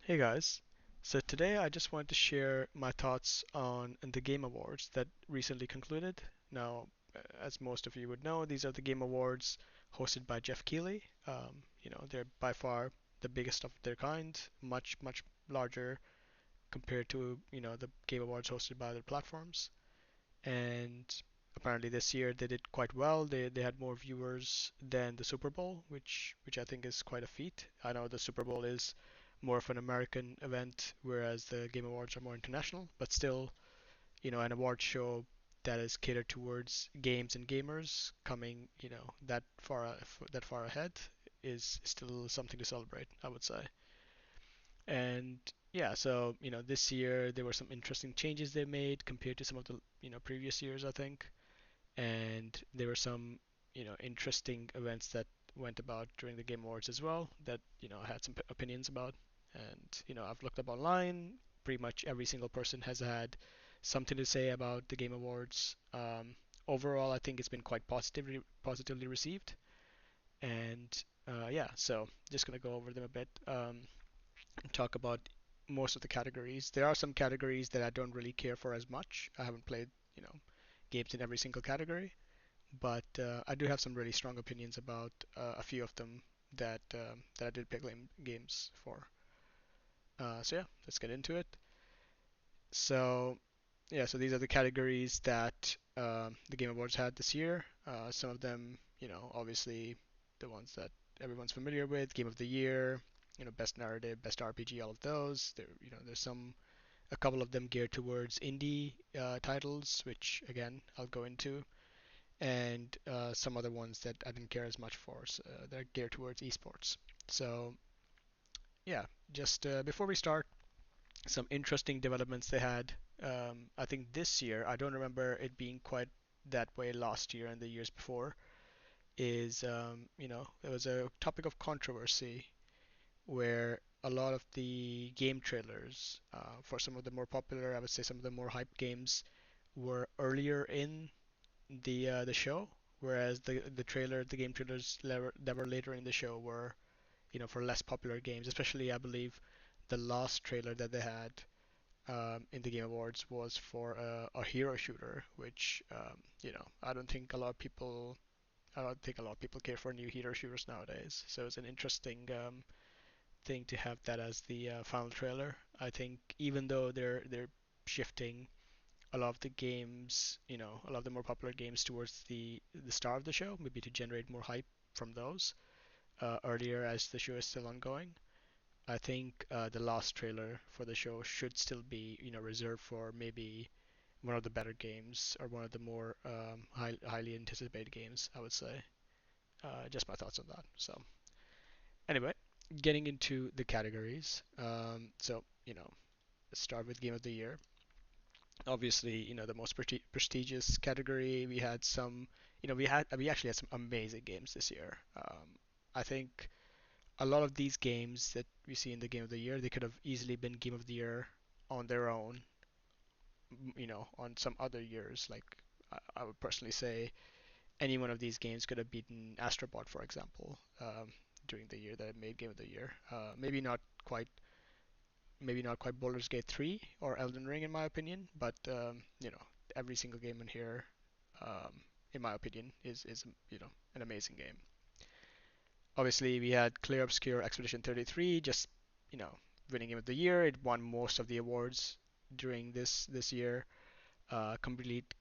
Hey guys. So today I just wanted to share my thoughts on the Game Awards that recently concluded. Now, as most of you would know, these are the Game Awards hosted by Jeff Keighley. They're by far the biggest of their kind, much, much larger compared to, the Game Awards hosted by other platforms. And apparently this year they did quite well. They had more viewers than the Super Bowl, which I think is quite a feat. I know the Super Bowl is more of an American event, whereas the Game Awards are more international, but still, an award show that is catered towards games and gamers coming, that far ahead is still something to celebrate, I would say. And yeah, so this year there were some interesting changes they made compared to some of the previous years, I think. And there were some interesting events that went about during the Game Awards as well that I had some opinions about. And I've looked up online. Pretty much every single person has had something to say about the Game Awards. Overall, I think it's been quite positively received. And yeah, so just gonna go over them a bit. And talk about most of the categories. There are some categories that I don't really care for as much. I haven't played, you know, games in every single category, but I do have some really strong opinions about a few of them that I did pick games for. So yeah, let's get into it. So yeah, so these are the categories that the Game Awards had this year. Some of them, obviously the ones that everyone's familiar with: Game of the Year, Best Narrative, Best RPG, all of those. There's a couple of them geared towards indie titles, which again I'll go into, and some other ones that I didn't care as much for. So, they're geared towards esports. So yeah, just before we start, some interesting developments they had. I think this year, I don't remember it being quite that way last year and the years before, is, there was a topic of controversy where a lot of the game trailers for some of the more popular, I would say some of the more hyped games, were earlier in the show, whereas the game trailers that were later in the show were, for less popular games. Especially, I believe, the last trailer that they had in the Game Awards was for a hero shooter, which I don't think a lot of people care for new hero shooters nowadays. So it's an interesting thing to have that as the final trailer. I think even though they're shifting a lot of the games, a lot of the more popular games towards the star of the show, maybe to generate more hype from those earlier as the show is still ongoing. I think the last trailer for the show should still be, reserved for maybe one of the better games or one of the more highly anticipated games, I would say. Just my thoughts on that. So anyway, getting into the categories. Let's start with Game of the Year. Obviously, the most prestigious category. We had some, we actually had some amazing games this year. I think a lot of these games that we see in the Game of the Year, they could have easily been Game of the Year on their own, on some other years. Like I would personally say any one of these games could have beaten Astrobot, for example, during the year that it made Game of the Year. Maybe not quite Baldur's Gate 3 or Elden Ring in my opinion, but every single game in here, um, in my opinion, is an amazing game. Obviously, we had Clear Obscure Expedition 33, just you know winning Game of the Year. It won most of the awards during this year. Complete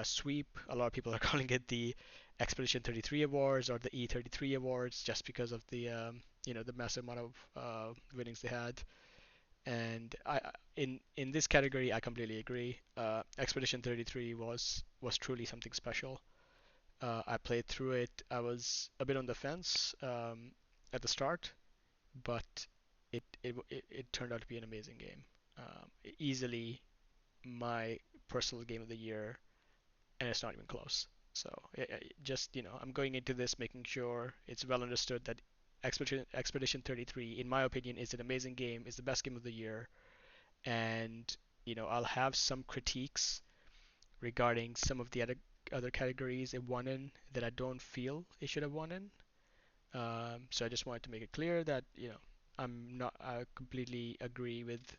sweep. A lot of people are calling it the Expedition 33 Awards or the E33 Awards, just because of the massive amount of winnings they had. And in this category, I completely agree. Expedition 33 was truly something special. I played through it. I was a bit on the fence at the start, but it turned out to be an amazing game. Easily my personal game of the year, and it's not even close. So just I'm going into this making sure it's well understood that Expedition 33, in my opinion, is an amazing game. Is the best game of the year, and I'll have some critiques regarding some of the other categories it won in that I don't feel it should have won in. So I just wanted to make it clear that I'm not. I completely agree with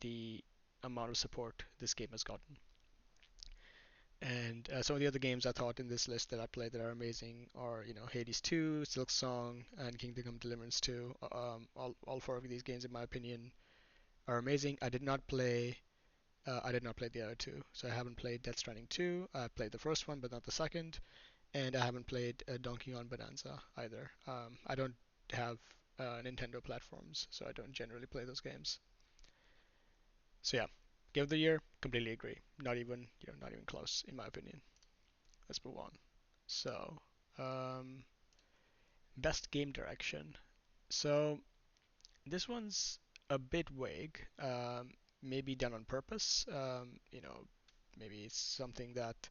the amount of support this game has gotten. And some of the other games I thought in this list that I played that are amazing are, Hades 2, Silk Song, and Kingdom Come Deliverance 2. All four of these games, in my opinion, are amazing. I did not play the other two, so I haven't played Death Stranding 2. I played the first one, but not the second, and I haven't played Donkey Kong Bonanza either. I don't have Nintendo platforms, so I don't generally play those games. So yeah, Game of the Year, completely agree. Not even close, in my opinion. Let's move on. So, um, best game direction. So this one's a bit vague. Maybe done on purpose. Maybe it's something that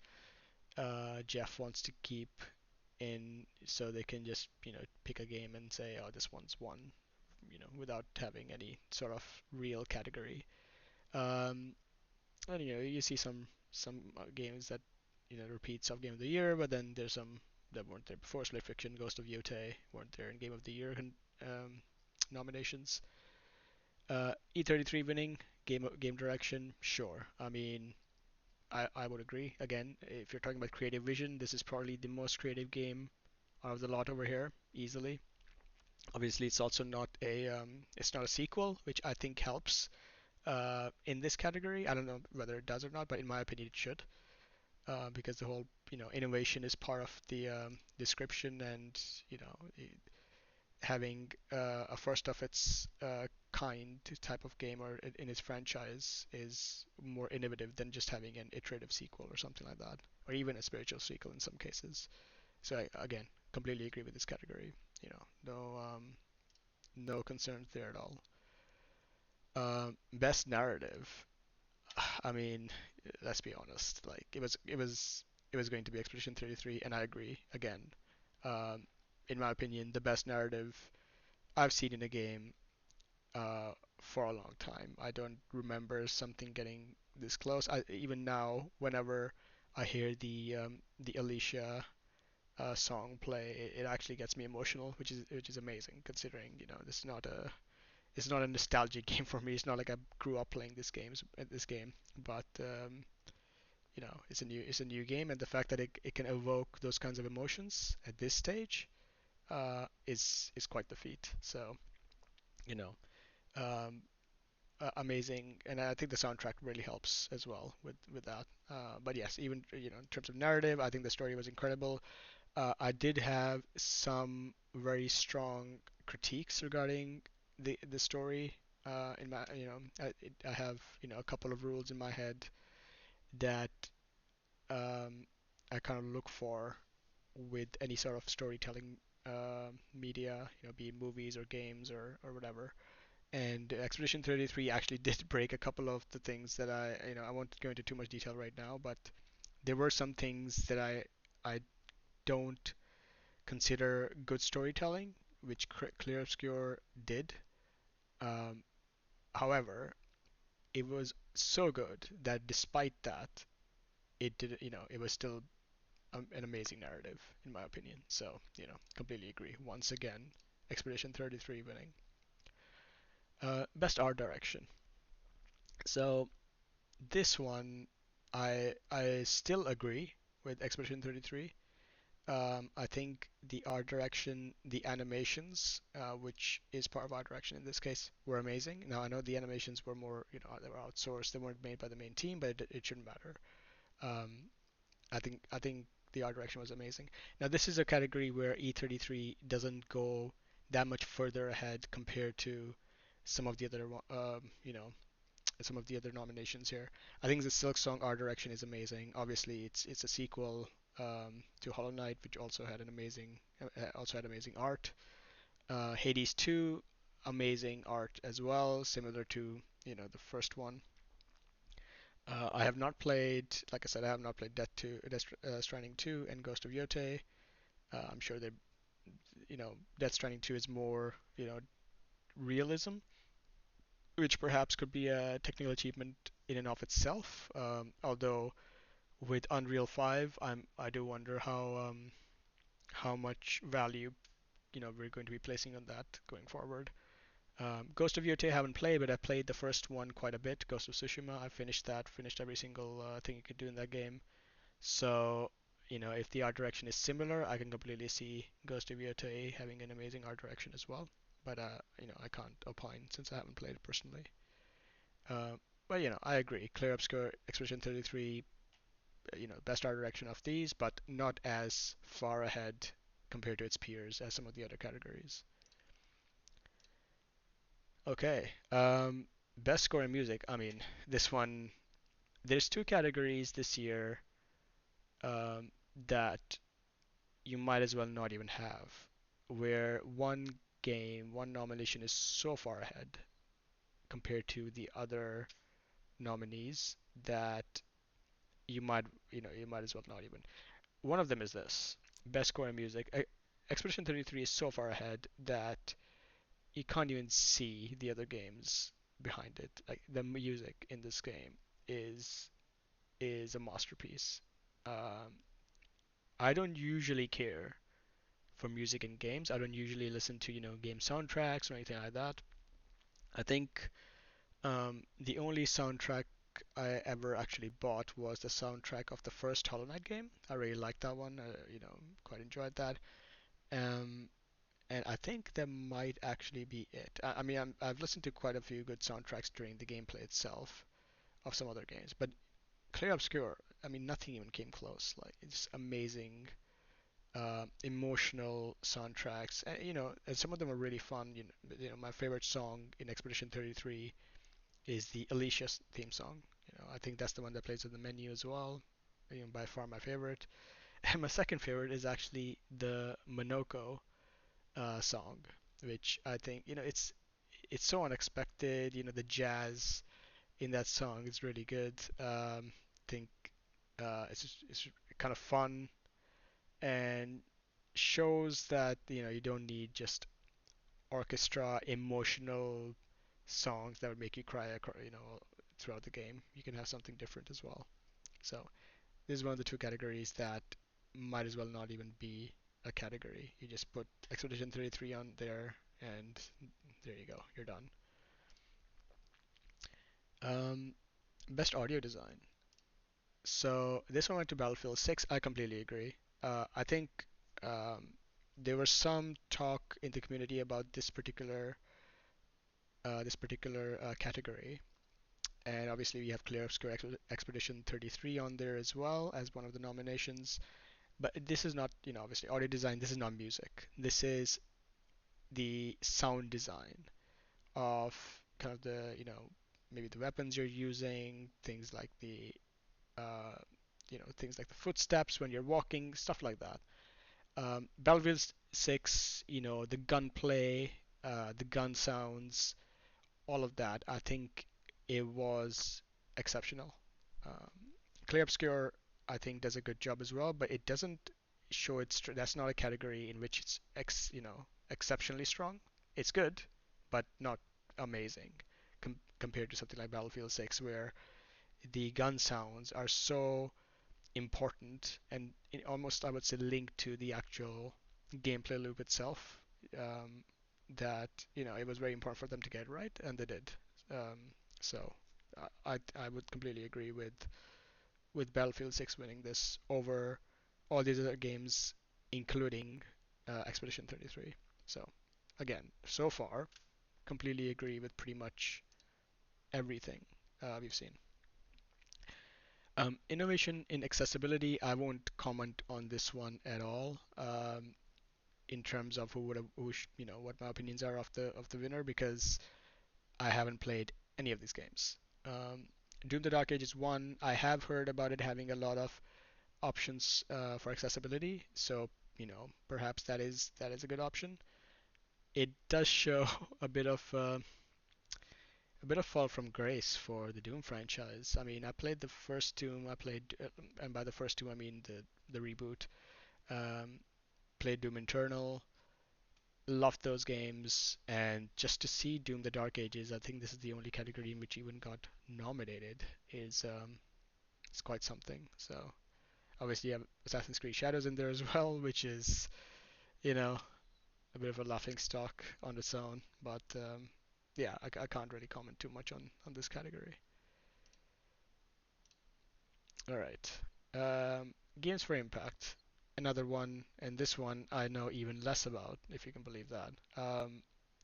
Jeff wants to keep in, so they can just pick a game and say, oh, this one's won, without having any sort of real category. Um, and you see some games that repeats of Game of the Year, but then there's some that weren't there before. Split Fiction, Ghost of Yotei weren't there in Game of the Year nominations. E33 winning game direction, sure. I mean, I would agree. Again, if you're talking about creative vision, this is probably the most creative game out of the lot over here, easily. Obviously, it's also not it's not a sequel, which I think helps in this category. I don't know whether it does or not, but in my opinion, it should, because the whole innovation is part of the description, and having a first of its kind type of game or in its franchise is more innovative than just having an iterative sequel or something like that, or even a spiritual sequel in some cases. So again, completely agree with this category. No concerns there at all. Best narrative. I mean, let's be honest. Like it was going to be Expedition 33, and I agree. Again, um, in my opinion, the best narrative I've seen in a game for a long time. I don't remember something getting this close. Even now, whenever I hear the Alicia song play, it actually gets me emotional, which is amazing considering this is not a it's not a nostalgic game for me. It's not like I grew up playing this game, but it's a new game, and the fact that it can evoke those kinds of emotions at this stage is quite the feat. So you know, um, amazing, and I think the soundtrack really helps as well with that. But yes, even in terms of narrative, I think the story was incredible. I did have some very strong critiques regarding the story. In my, I have a couple of rules in my head that I kind of look for with any sort of storytelling media, be it movies or games or whatever. And Expedition 33 actually did break a couple of the things that I won't go into too much detail right now, but there were some things that I don't consider good storytelling, which Clear Obscure did. Um, However, it was so good that despite that, it was still an amazing narrative in my opinion. So, completely agree. Once again, Expedition 33 winning. Best art direction. So this one, I still agree with Expedition 33. I think the art direction, the animations, which is part of art direction in this case, were amazing. Now I know the animations were more, they were outsourced, they weren't made by the main team, but it shouldn't matter. Um, I think the art direction was amazing. Now this is a category where E33 doesn't go that much further ahead compared to some of the other, some of the other nominations here. I think the Silk Song art direction is amazing. Obviously, it's a sequel to Hollow Knight, which also had amazing art. Hades 2, amazing art as well, similar to the first one. I have not played, like I said, I have not played Death Stranding 2 and Ghost of Yotei. I'm sure Death Stranding 2 is more realism, which perhaps could be a technical achievement in and of itself. Although with Unreal 5, I do wonder how much value we're going to be placing on that going forward. Ghost of Yotei I haven't played, but I played the first one quite a bit. Ghost of Tsushima, I finished that, finished every single thing you could do in that game. So, if the art direction is similar, I can completely see Ghost of Yotei having an amazing art direction as well. But I can't opine since I haven't played it personally. Uh, but I agree. Clear Obscure, Expedition 33, best art direction of these, but not as far ahead compared to its peers as some of the other categories. Okay. Best score in music. I mean, this one. There's two categories this year um, that you might as well not even have, where one nomination is so far ahead compared to the other nominees that you might as well not even. One of them is this: best score in music. Expedition 33 is so far ahead that you can't even see the other games behind it. Like the music in this game is is a masterpiece. Um, I don't usually care for music in games. I don't usually listen to game soundtracks or anything like that. I think the only soundtrack I ever actually bought was the soundtrack of the first Hollow Knight game. I really liked that one. Quite enjoyed that. Um, and I think that might actually be it. I mean, I've listened to quite a few good soundtracks during the gameplay itself of some other games, but Clear Obscure, I mean, nothing even came close. Like, it's amazing, emotional soundtracks, and some of them are really fun. My favorite song in Expedition 33 is the Alicia theme song. I think that's the one that plays in the menu as well. By far my favorite. And my second favorite is actually the Monoko song, which I think it's so unexpected. The jazz in that song is really good. I think it's kind of fun and shows that you don't need just orchestra emotional songs that would make you cry, throughout the game. You can have something different as well. So this is one of the two categories that might as well not even be a category. You just put Expedition 33 on there, and there you go. You're done. Um, best audio design. So this one went to Battlefield 6. I completely agree. I think um, there was some talk in the community about this particular category, and obviously we have Clear Obscure Expedition 33 on there as well as one of the nominations. But this is not, obviously audio design. This is not music. This is the sound design of kind of maybe the weapons you're using, uh, things like the footsteps when you're walking, stuff like that. Battlefield 6, the gunplay, the gun sounds, all of that. I think it was exceptional. Um, Clear Obscure, I think, does a good job as well, but it doesn't show its. That's not a category in which it's exceptionally strong. It's good, but not amazing compared to something like Battlefield 6, where the gun sounds are so important and almost, I would say, linked to the actual gameplay loop itself. Um, that it was very important for them to get right, and they did. So I would completely agree with Battlefield 6 winning this over all these other games, including Expedition 33. So again, so far, completely agree with pretty much everything we've seen. Innovation in accessibility, I won't comment on this one at all. In terms of what my opinions are of the winner, because I haven't played any of these games. Doom: The Dark Ages 1, I have heard about it having a lot of options for accessibility, so perhaps that is a good option. It does show a bit of fall from grace for the Doom franchise. I mean, I played the first Doom. And by the first Doom, I mean the reboot. Um, Played Doom Eternal. Loved those games, and just to see Doom: The Dark Ages, I think this is the only category in which even got nominated, is quite something. So obviously, you have Assassin's Creed Shadows in there as well, which is you know a bit of a laughing stock on its own. But yeah, I can't really comment too much on this category. All right. Games for Impact, another one, and this one I know even less about, if you can believe that. I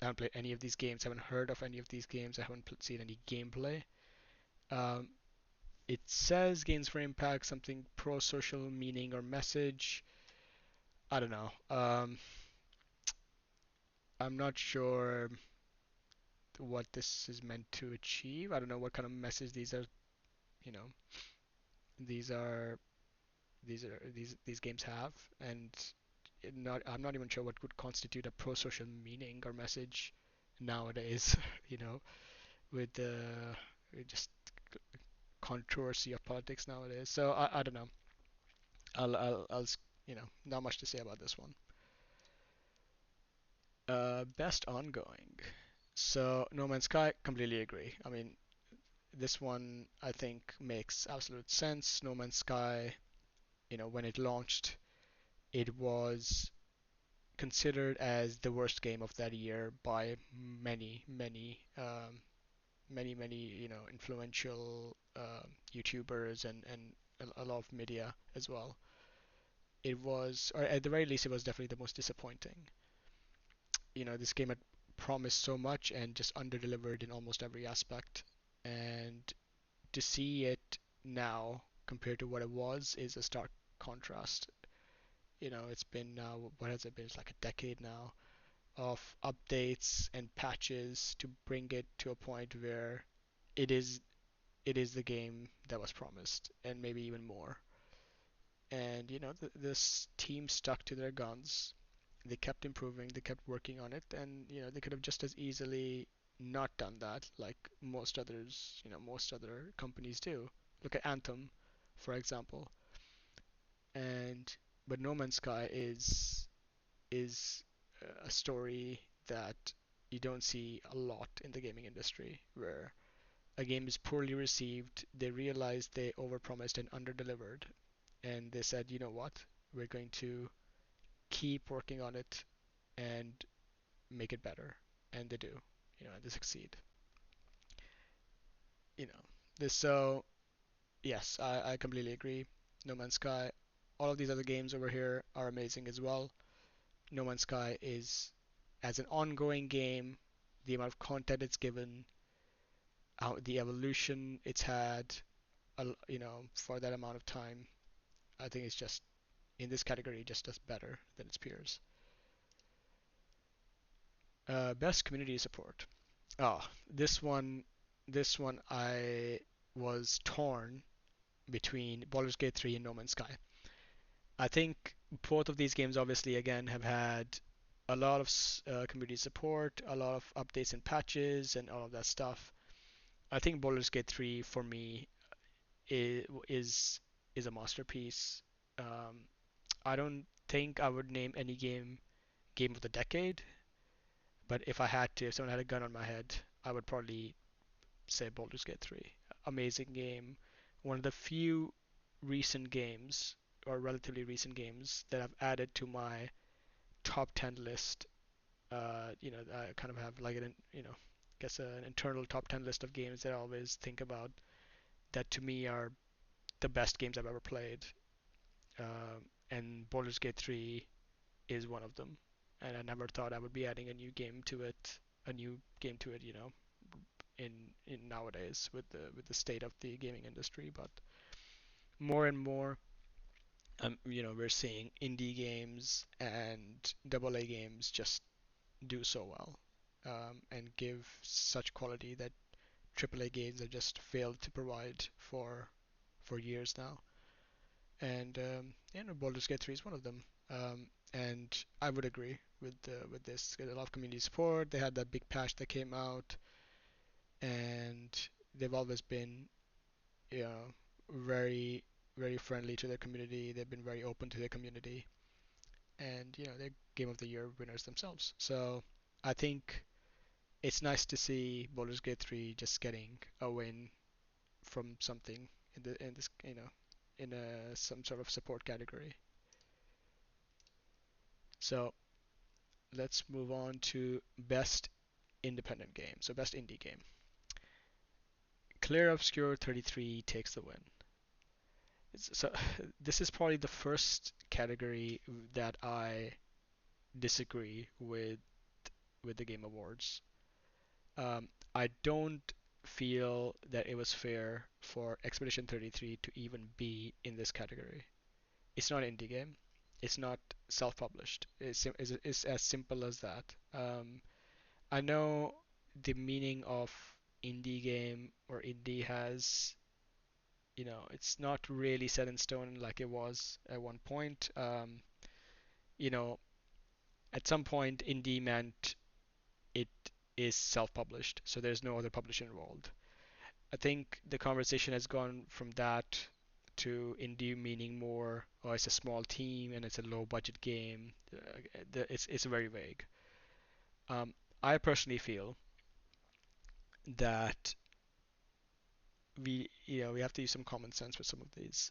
haven't played any of these games, haven't heard of any of these games, I haven't seen any gameplay. Um, it says Games for Impact, something pro social meaning or message. I don't know. I'm not sure what this is meant to achieve. I don't know what kind of message these are. You know, these are these games have, and I'm not even sure what would constitute a pro-social meaning or message nowadays. You know, with the just controversy of politics nowadays. So I don't know. I'll not much to say about this one. Best ongoing. So No Man's Sky, completely agree. I mean, this one I think makes absolute sense. No Man's Sky, when it launched, it was considered as the worst game of that year by many, influential YouTubers and a lot of media as well. It was, or at the very least, it was definitely the most disappointing. This game had promised so much and just underdelivered in almost every aspect. And to see it now compared to what it was is a stark contrast. It's been now, what has it been? It's like a decade now of updates and patches to bring it to a point where it is it is the game that was promised and maybe even more. And this team stuck to their guns. They kept improving, they kept working on it, and they could have just as easily not done that, like most other companies do. Look at Anthem, for example. And but No Man's Sky is a story that you don't see a lot in the gaming industry, where a game is poorly received, they realize they overpromised and underdelivered, and they said, you know what, we're going to keep working on it and make it better, and they do, and they succeed. You know, this so yes, I completely agree. No Man's Sky, all of these other games over here are amazing as well. No Man's Sky is, as an ongoing game, the amount of content it's given, the evolution it's had, for that amount of time, I think it's just in this category just does better than its peers. Best community support. Oh, this one I was torn between Baldur's Gate 3 and No Man's Sky. I think both of these games obviously again have had a lot of community support, a lot of updates and patches and all of that stuff. I think Baldur's Gate 3 for me is is a masterpiece. Um, I don't think I would name any game of the decade, but if I had to, if someone had a gun on my head, I would probably say Baldur's Gate 3. Amazing game, one of the few recent games or relatively recent games that I've added to my top 10 list. I kind of have like guess an internal top 10 list of games that I always think about that to me are the best games I've ever played. And Baldur's Gate 3 is one of them. And I never thought I would be adding a new game to it, in nowadays with the state of the gaming industry. But more and more, we're seeing indie games and double A games just do so well, and give such quality that triple A games have just failed to provide for years now. And Baldur's Gate 3 is one of them. And I would agree with this. There's a lot of community support. They had that big patch that came out, and they've always been, you know, very friendly to their community. They've been very open to their community, and they're Game of the Year winners themselves. So I think it's nice to see Baldur's Gate 3 just getting a win from something in this in some sort of support category. So let's move on to best independent game, so best indie game. Clear Obscure 33 takes the win. So this is probably the first category that I disagree with the Game Awards. I don't feel that it was fair for Expedition 33 to even be in this category. It's not an indie game. It's not self-published. It's as simple as that. I know the meaning of indie game or indie has, it's not really set in stone like it was at one point. You know, at some point, indie meant it is self-published, so there's no other publisher involved. I think the conversation has gone from that to indie meaning more, oh, it's a small team and it's a low budget game. It's very vague. Um, I personally feel that we have to use some common sense with some of these.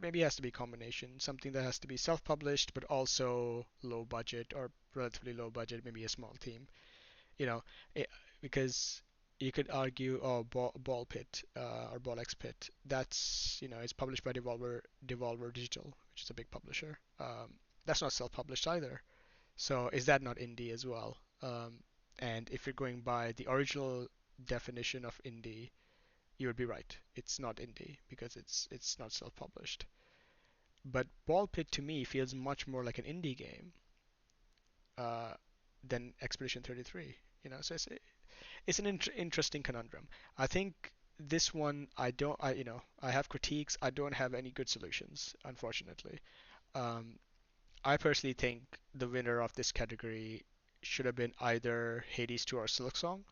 Maybe it has to be a combination, something that has to be self-published but also low budget or relatively low budget, maybe a small team. You know, it, because you could argue, oh, Ball Pit or Ball X Pit, that's it's published by Devolver Digital, which is a big publisher. That's not self-published either. So is that not indie as well? And if you're going by the original definition of indie, you would be right. It's not indie because it's not self-published. But Ball Pit to me feels much more like an indie game uh, than Expedition 33. So it's an interesting conundrum. I think this one I don't I have critiques. I don't have any good solutions, unfortunately. Um, I personally think the winner of this category should have been either Hades 2 or Silksong.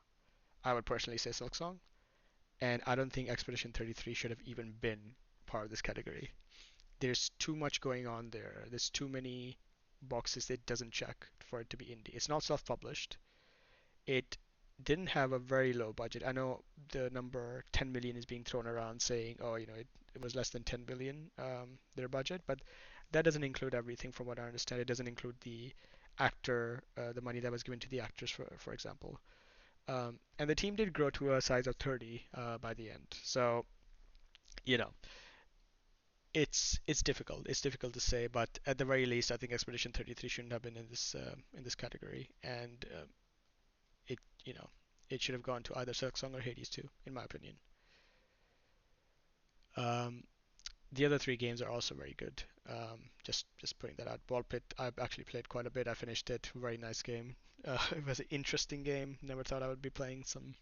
I would personally say Silksong, and I don't think Expedition 33 should have even been part of this category. There's too much going on there. There's too many boxes it doesn't check for it to be indie. It's not self-published. It didn't have a very low budget. I know the number 10 million is being thrown around saying, oh, it was less than 10 billion their budget, but that doesn't include everything from what I understand. It doesn't include the money that was given to the actors, for example. And the team did grow to a size of 30 by the end. So, you know, it's difficult. It's difficult to say, but at the very least, I think Expedition 33 shouldn't have been in this category, and it you know it should have gone to either Silksong or Hades 2, in my opinion. Um, the other three games are also very good. Just putting that out. Ball Pit, I've actually played quite a bit. I finished it. Very nice game. It was an interesting game. Never thought I would be playing some,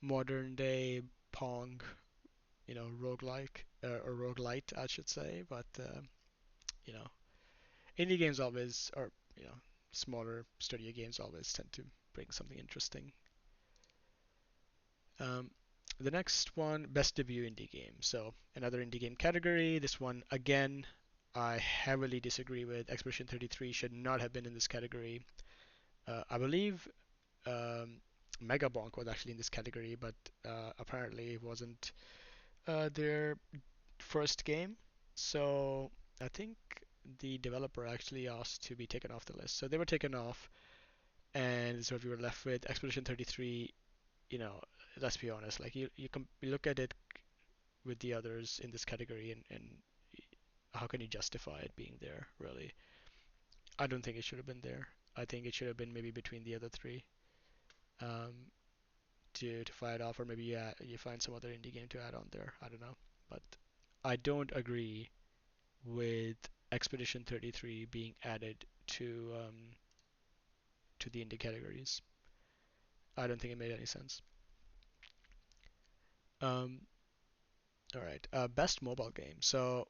modern day Pong, roguelike or roguelite, I should say. But you know, indie games always, or smaller, sturdier games always tend to bring something interesting. Um, the next one, best debut indie game. So another indie game category. This one again, I heavily disagree with. Expedition 33 should not have been in this category. I believe um, Megabonk was actually in this category, but apparently it wasn't their first game. So I think the developer actually asked to be taken off the list. So they were taken off, and so we were left with Expedition 33. You know, let's be honest. Like you look at it with the others in this category, and how can you justify it being there? Really, I don't think it should have been there. I think it should have been maybe between the other three um, to fight off, or maybe you find some other indie game to add on there. I don't know, but I don't agree with Expedition 33 being added to the indie categories. I don't think it made any sense. Um, all right, best mobile game. So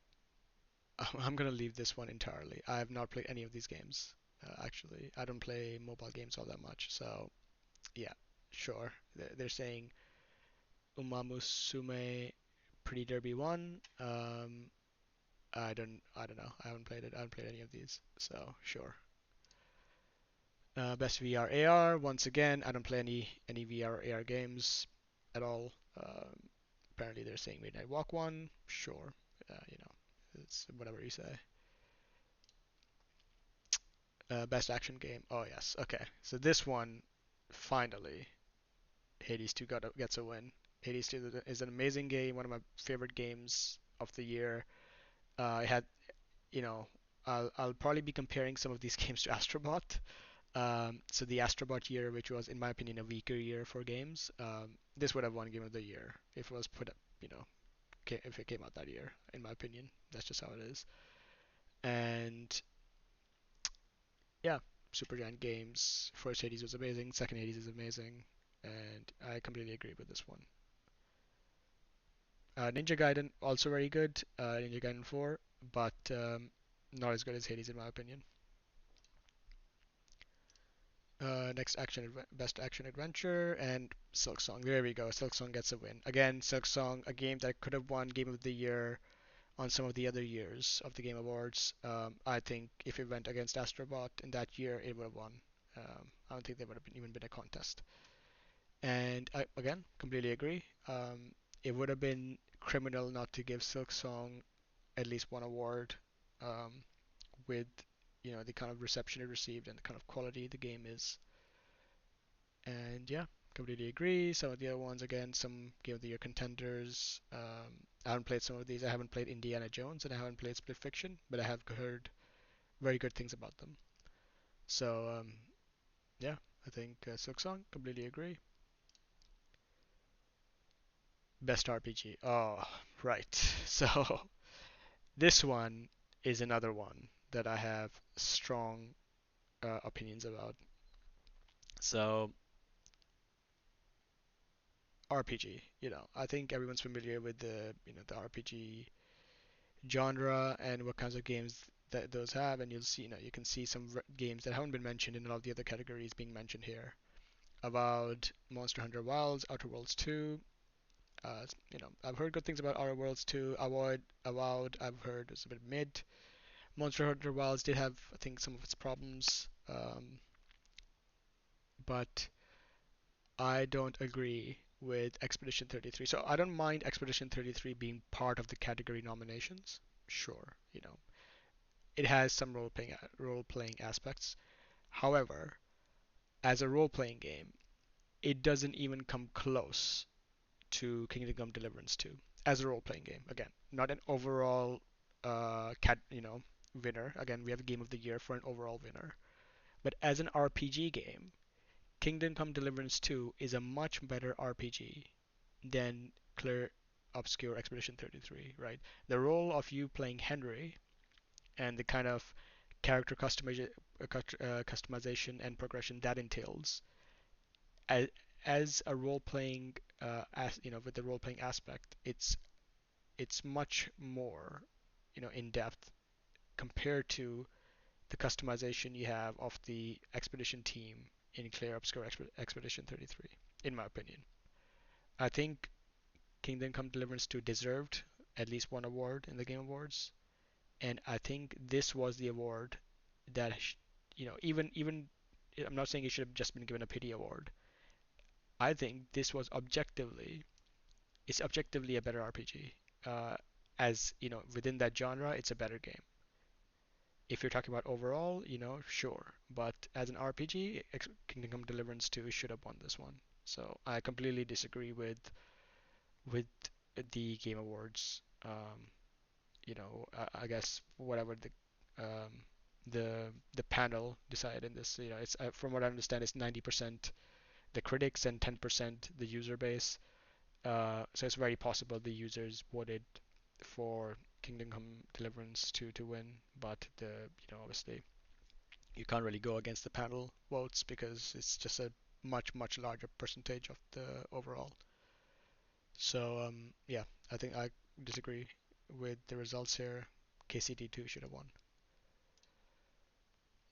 I'm gonna leave this one entirely. I have not played any of these games. Actually, I don't play mobile games all that much. So yeah, sure. They're saying Umamusume Pretty Derby 1. I don't know. I haven't played it. I haven't played any of these. So sure. Best VR AR. Once again, I don't play any VR AR games at all. Apparently they're saying Midnight Walk 1. Sure. It's whatever you say. Best action game. Oh yes. Okay. So this one. finally Hades 2 gets a win. Hades 2 is an amazing game, one of my favorite games of the year. I had, you know, I'll probably be comparing some of these games to Astrobot. So the Astrobot year, which was in my opinion a weaker year for games, this would have won Game of the Year if it was put up, if it came out that year. In my opinion, that's just how it is. And yeah, Supergiant Games. First Hades was amazing. Second Hades is amazing, and I completely agree with this one. Ninja Gaiden also very good. Ninja Gaiden 4, but not as good as Hades in my opinion. Next best action adventure, and Silk Song. There we go. Silk Song gets a win. Again, Silk Song, a game that could have won Game of the Year on some of the other years of the Game Awards. I think if it went against Astrobot in that year, it would have won. I don't think there would have even been a contest. And I, again, completely agree. It would have been criminal not to give Silk Song at least one award, um, with the kind of reception it received and the kind of quality the game is. And yeah, completely agree. Some of the other ones, again, some Game of the Year contenders. I haven't played some of these. I haven't played Indiana Jones and I haven't played Split Fiction, but I have heard very good things about them. So yeah, I think Silk Song, completely agree. Best RPG. Oh, right. So this one is another one that I have strong opinions about. So RPG, I think everyone's familiar with the RPG genre and what kinds of games that those have, and you'll see, you can see some games that haven't been mentioned in all of the other categories being mentioned here. About Monster Hunter Wilds, Outer Worlds 2. I've heard good things about Outer Worlds 2. Avowed, I've heard it's a bit mid. Monster Hunter Wilds did have, I think, some of its problems, but I don't agree with Expedition 33. So I don't mind Expedition 33 being part of the category nominations. Sure, it has some role playing aspects. However, as a role playing game, it doesn't even come close to Kingdom Come Deliverance 2 as a role playing game. Again, not an overall winner. Again, we have a Game of the Year for an overall winner. But as an RPG game, Kingdom Come Deliverance 2 is a much better RPG than Clear Obscure Expedition 33, right? The role of you playing Henry and the kind of character customization and progression that entails as, as a role playing as with the role playing aspect, it's much more in depth compared to the customization you have of the expedition team in Clear Obscure Expedition 33, in my opinion. I think Kingdom Come Deliverance 2 deserved at least one award in the Game Awards, and I think this was the award that even I'm not saying it should have just been given a pity award. I think this was objectively a better RPG. As within that genre, it's a better game. If you're talking about overall, sure, but as an RPG, Kingdom Come Deliverance 2 should have won this one. So I completely disagree with the Game Awards. I guess whatever the panel decided in this. It's from what I understand, it's 90% the critics and 10% the user base. So it's very possible the users voted for Kingdom Come Deliverance to win, but obviously you can't really go against the panel votes because it's just a much larger percentage of the overall. So yeah, I think I disagree with the results here. KCD2 should have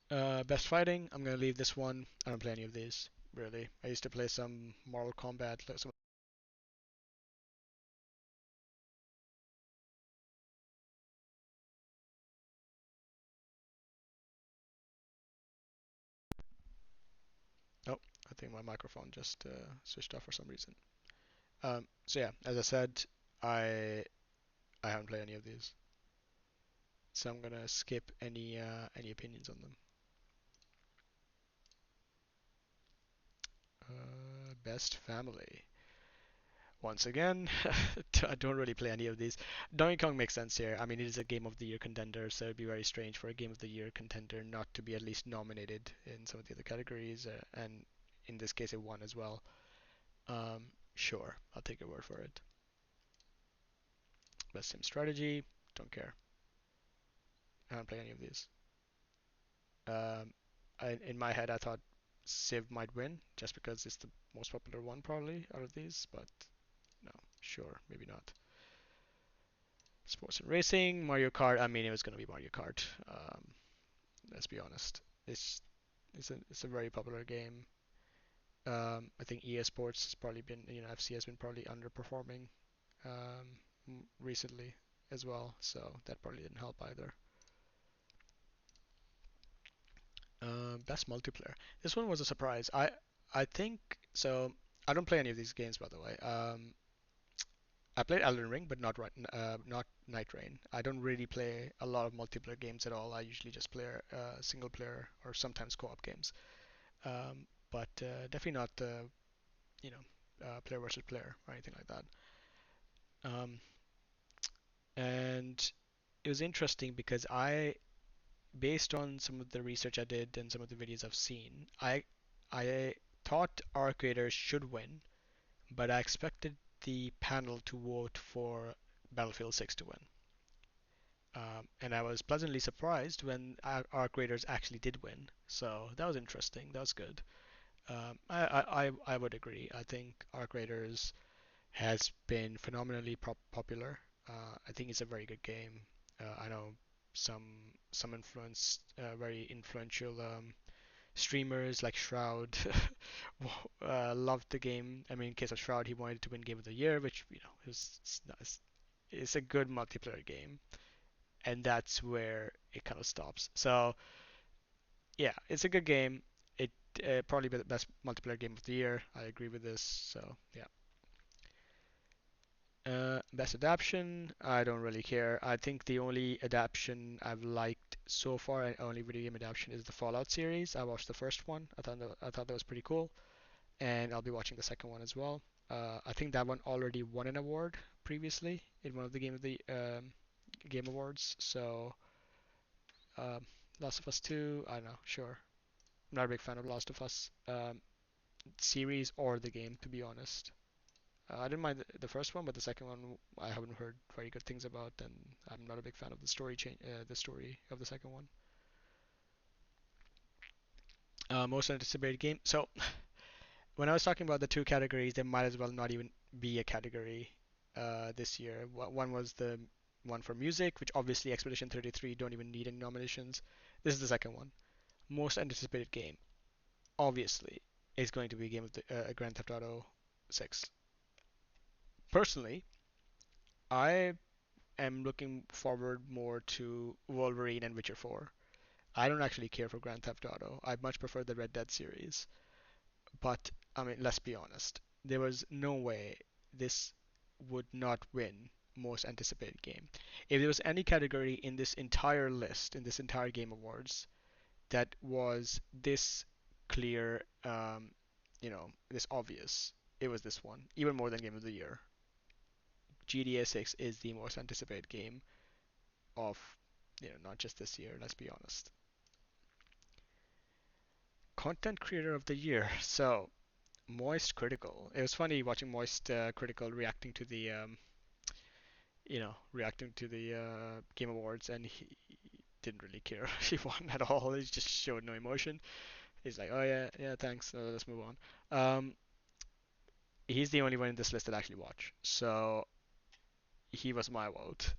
won. Best fighting, I'm gonna leave this one. I don't play any of these really. I used to play some Mortal Kombat. Oh, I think my microphone just switched off for some reason. So yeah, as I said, I I haven't played any of these, so I'm gonna skip any opinions on them. Best family. Once again, I don't really play any of these. Donkey Kong makes sense here. I mean, it is a Game of the Year contender, so it'd be very strange for a Game of the Year contender not to be at least nominated in some of the other categories, and in this case, it won as well. Sure, I'll take your word for it. Best Sim Strategy, don't care. I haven't played any of these. Um, in my head, I thought Civ might win just because it's the most popular one probably out of these, but no, sure, maybe not. Sports and racing, Mario Kart. I mean, it was gonna be Mario Kart. Let's be honest. It's it's a very popular game. I think EA Sports has probably been, FC has been probably underperforming recently as well, so that probably didn't help either. Best multiplayer. This one was a surprise. I think so. I don't play any of these games, by the way. I played Elden Ring, but not Night Rain. I don't really play a lot of multiplayer games at all. I usually just play single player or sometimes co-op games. But definitely not player versus player or anything like that. Um, and it was interesting because based on some of the research I did and some of the videos I've seen, I thought Arc Raiders should win, but I expected the panel to vote for Battlefield 6 to win. And I was pleasantly surprised when Arc Raiders actually did win. So that was interesting. That was good. I would agree. I think Arc Raiders has been phenomenally popular. I think it's a very good game. I know some very influential streamers like Shroud loved the game. I mean, in case of Shroud, he wanted to win Game of the Year, which it's a good multiplayer game, and that's where it kind of stops. So yeah, it's a good game. It probably be the best multiplayer game of the year. I agree with this. So yeah. Best adaptation, I don't really care. I think the only adaptation I've liked so far, and only video game adaptation, is the Fallout series. I watched the first one. I thought that was pretty cool, and I'll be watching the second one as well. I think that one already won an award previously in one of the Game Awards. So, um, Last of Us 2, I don't know, sure. I'm not a big fan of Last of Us series or the game, to be honest. I didn't mind the first one, but the second one I haven't heard very good things about, and I'm not a big fan of the story of the second one. Most anticipated game. So when I was talking about the two categories, there might as well not even be a category this year. One was the one for music, which obviously Expedition 33 don't even need any nominations. This is the second one. Most anticipated game, obviously, is going to be game of the Grand Theft Auto 6. Personally, I am looking forward more to Wolverine and Witcher 4. I don't actually care for Grand Theft Auto. I much prefer the Red Dead series. But I mean, let's be honest. There was no way this would not win most anticipated game. If there was any category in this entire list, in this entire Game Awards, that was this clear, this obvious, it was this one. Even more than Game of the Year. GTA 6 is the most anticipated game of, not just this year, let's be honest. Content Creator of the Year. So, Moist Critical. It was funny watching Moist Critical reacting to the Game Awards, and he didn't really care if he won at all. He just showed no emotion. He's like, oh yeah, yeah, thanks. Let's move on. Um, he's the only one in this list that I actually watch, so he was my vote.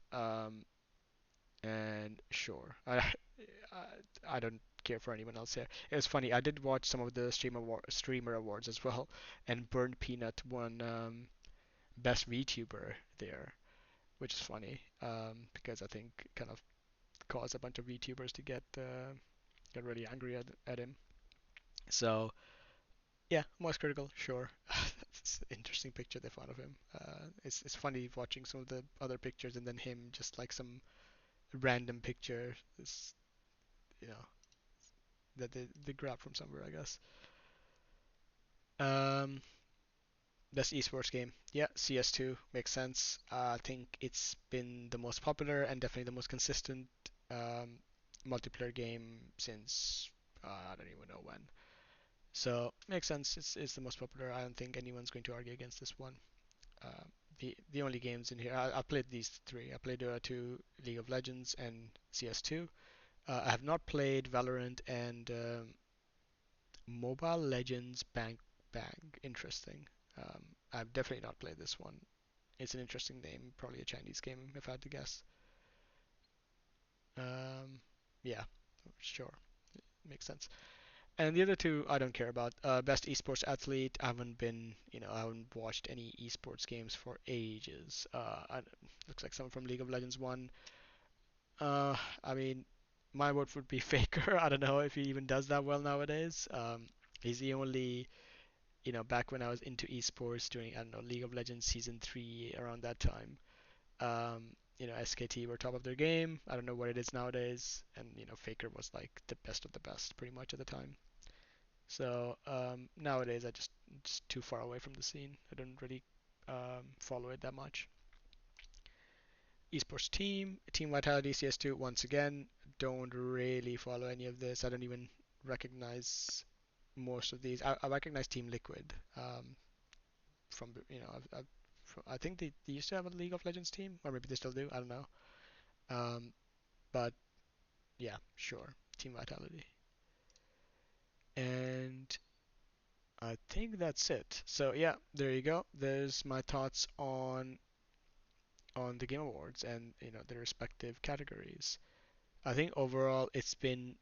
And sure, I don't care for anyone else here. It was funny. I did watch some of the streamer awards as well, and Burnt Peanut won best VTuber there, which is funny because I think it kind of caused a bunch of VTubers to get really angry at him. So yeah, most critical, sure. It's an interesting picture they found of him. It's funny watching some of the other pictures and then him just like some random picture. This you know that they grabbed from somewhere, I guess. Um, Best esports game. Yeah, CS2 makes sense. I think it's been the most popular and definitely the most consistent um, multiplayer game since I don't even know when. So makes sense. It's the most popular. I don't think anyone's going to argue against this one. Uh, the only games in here I played these three. I played Dota 2, League of Legends, and CS2. I have not played Valorant and Mobile Legends Bang Bang. Interesting. I've definitely not played this one. It's an interesting name, probably a Chinese game if I had to guess. Um, yeah, sure, makes sense. And the other two I don't care about. Best esports athlete. I haven't watched any esports games for ages. Looks like someone from League of Legends won. Uh, I mean, my vote would be Faker. I don't know if he even does that well nowadays. He's the only, back when I was into esports during, I don't know, League of Legends Season 3 around that time. SKT were top of their game. I don't know what it is nowadays. And, Faker was like the best of the best pretty much at the time. So nowadays, I just too far away from the scene. I don't really follow it that much. Esports Team Vitality CS2. Once again, don't really follow any of this. I don't even recognize most of these. I recognize Team Liquid from I think they used to have a League of Legends team, or maybe they still do. I don't know. But yeah, sure, Team Vitality. And I think that's it. So yeah, there you go. There's my thoughts on the Game Awards and the respective categories. I think overall it's been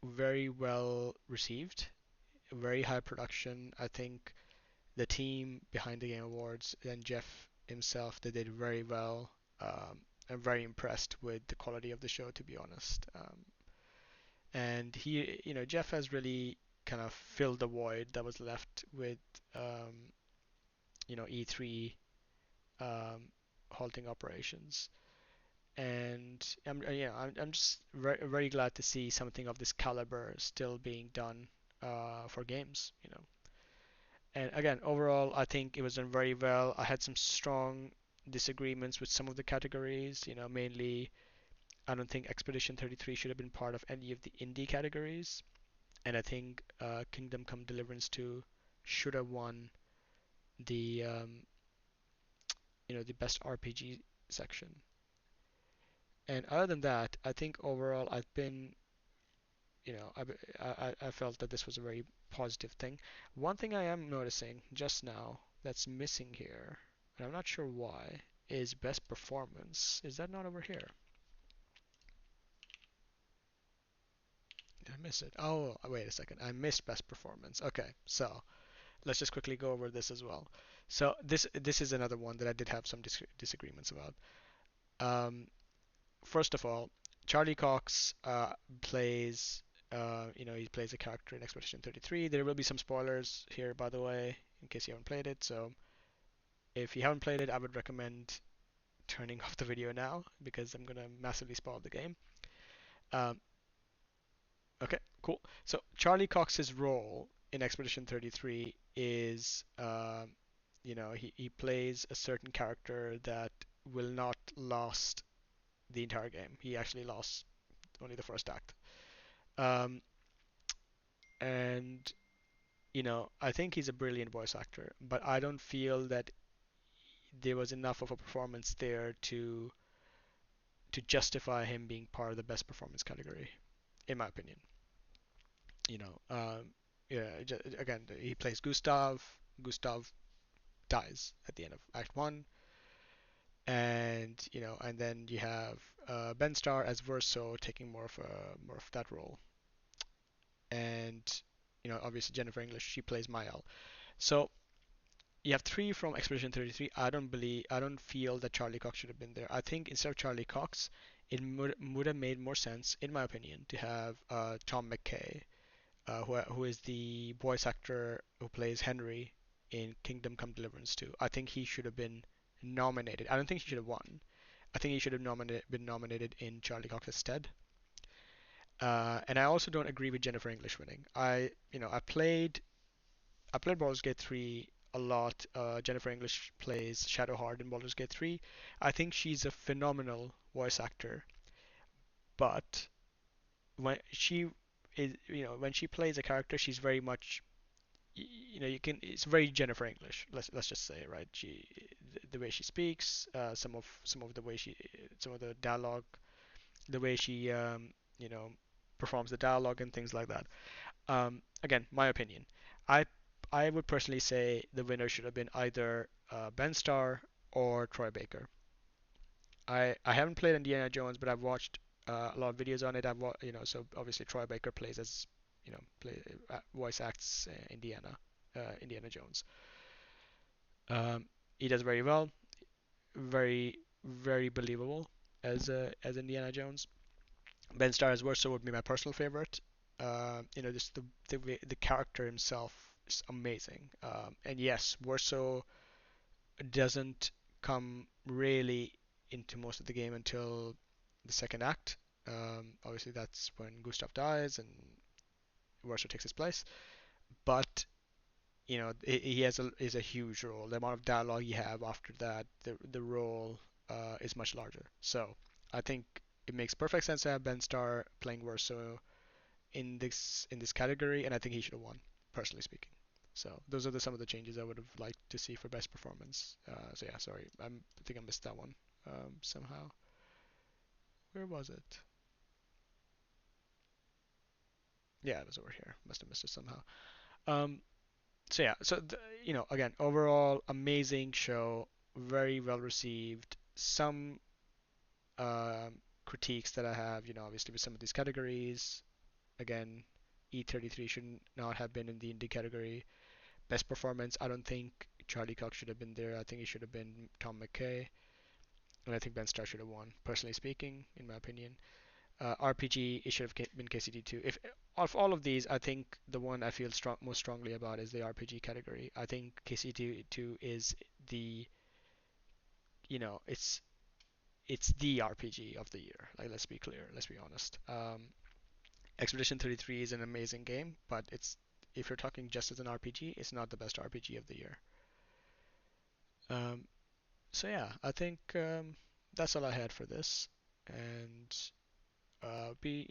very well received, very high production. I think the team behind the Game Awards and Jeff himself, they did very well. I'm very impressed with the quality of the show, to be honest. And Jeff has really kind of filled the void that was left with, um, E3 um, halting operations. And I'm just very, very glad to see something of this caliber still being done for games. And again, overall, I think it was done very well. I had some strong disagreements with some of the categories. Mainly, I don't think Expedition 33 should have been part of any of the indie categories, and I think Kingdom Come Deliverance 2 should have won the the best RPG section. And other than that, I think overall I've been I felt that this was a very positive thing. One thing I am noticing just now that's missing here, and I'm not sure why, is best performance. Is that not over here? Did I miss it? Oh, wait a second. I missed best performance. Okay, so let's just quickly go over this as well. So this is another one that I did have some disagreements about. Um, First of all, Charlie Cox plays, he plays a character in Expedition 33. There will be some spoilers here, by the way, in case you haven't played it. So if you haven't played it, I would recommend turning off the video now because I'm gonna massively spoil the game. Um, okay, cool. So Charlie Cox's role in Expedition 33 is, he plays a certain character that will not last the entire game. He actually lasts only the first act. Um, and I think he's a brilliant voice actor, but I don't feel that there was enough of a performance there to justify him being part of the best performance category, in my opinion. You know, yeah. Again, he plays Gustav. Gustav dies at the end of Act One, and and then you have Ben Starr as Verso taking more of that role, and obviously Jennifer English, she plays Mael. So you have three from Expedition 33. I don't feel that Charlie Cox should have been there. I think instead of Charlie Cox, it would have made more sense, in my opinion, to have Tom McKay, who is the voice actor who plays Henry in Kingdom Come Deliverance 2. I think he should have been nominated. I don't think he should have won. I think he should have been nominated in Charlie Cox's stead. And I also don't agree with Jennifer English winning. I played I played Baldur's Gate 3 a lot. Jennifer English plays Shadowheart in Baldur's Gate 3. I think she's a phenomenal voice actor, but when she when she plays a character, she's very much you can it's very Jennifer English. Let's just say, right? The way she speaks, some of the way some of the dialogue, the way she you know performs the dialogue and things like that. Again, my opinion. I I would personally say the winner should have been either Ben Starr or Troy Baker. I haven't played Indiana Jones, but I've watched a lot of videos on it. So obviously Troy Baker plays as voice acts Indiana Jones. Um, he does very well, very very believable as Indiana Jones. Ben Starr as Verso would be my personal favorite. Just the character himself is amazing. And yes, Verso doesn't come really into most of the game until the second act. Obviously, that's when Gustav dies and Verso takes his place. But he is a huge role. The amount of dialogue you have after that, the role is much larger. So I think it makes perfect sense to have Ben Starr playing Verso in this category, and I think he should have won, personally speaking. So those are some of the changes I would have liked to see for best performance. So yeah, sorry, I think I missed that one somehow. Where was it? Yeah, it was over here. Must have missed it somehow. Um, so yeah, again, overall amazing show, very well received. Some critiques that I have, obviously with some of these categories. Again, E33 should not have been in the indie category. Best performance, I don't think Charlie Cox should have been there. I think it should have been Tom McKay, and I think Ben Starr should have won. Personally speaking, in my opinion, RPG it should have been KCD2. If of all of these, I think the one I feel most strongly about is the RPG category. I think KCD2 is the it's the RPG of the year. Like let's be clear, let's be honest. Expedition 33 is an amazing game, but if you're talking just as an RPG, it's not the best RPG of the year. Um, So yeah, I think that's all I had for this, and be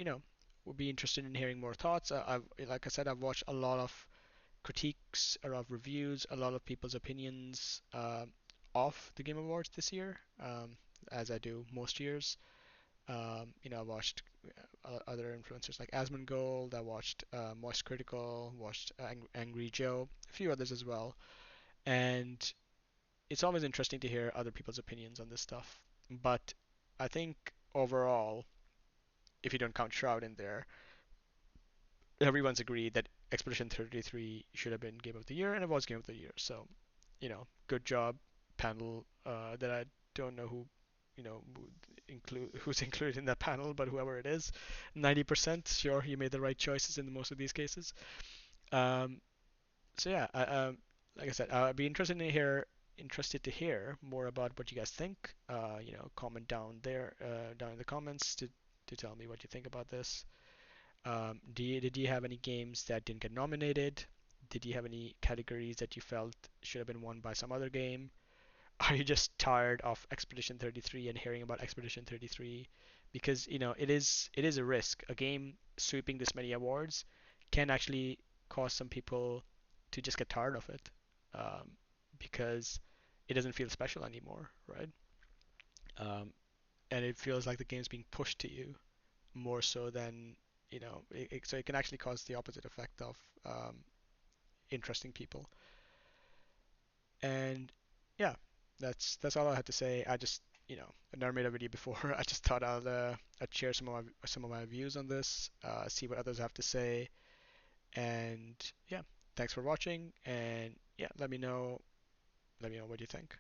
would be interested in hearing more thoughts. Like I said, I've watched a lot of critiques, a lot of reviews, a lot of people's opinions of the Game Awards this year, as I do most years. I watched other influencers like Asmongold. I watched Moist Critical, watched Angry Joe, a few others as well, and it's always interesting to hear other people's opinions on this stuff. But I think overall, if you don't count Shroud in there, everyone's agreed that Expedition 33 should have been Game of the Year, and it was Game of the Year. So, good job, panel. That I don't know who's included in that panel, but whoever it is, 90% sure you made the right choices in most of these cases. Um, so yeah, like I said, I'd be interested to hear more about what you guys think. Comment down there, down in the comments to tell me what you think about this. Did you have any games that didn't get nominated? Did you have any categories that you felt should have been won by some other game? Are you just tired of Expedition 33 and hearing about Expedition 33? Because it is a risk. A game sweeping this many awards can actually cause some people to just get tired of it, um, because it doesn't feel special anymore, right? Um, and it feels like the game's being pushed to you more so than so it can actually cause the opposite effect of interesting people. And yeah, that's all I had to say. I never made a video before. I just thought I'd share some of my views on this, see what others have to say, and yeah, thanks for watching. And yeah, let me know what you think.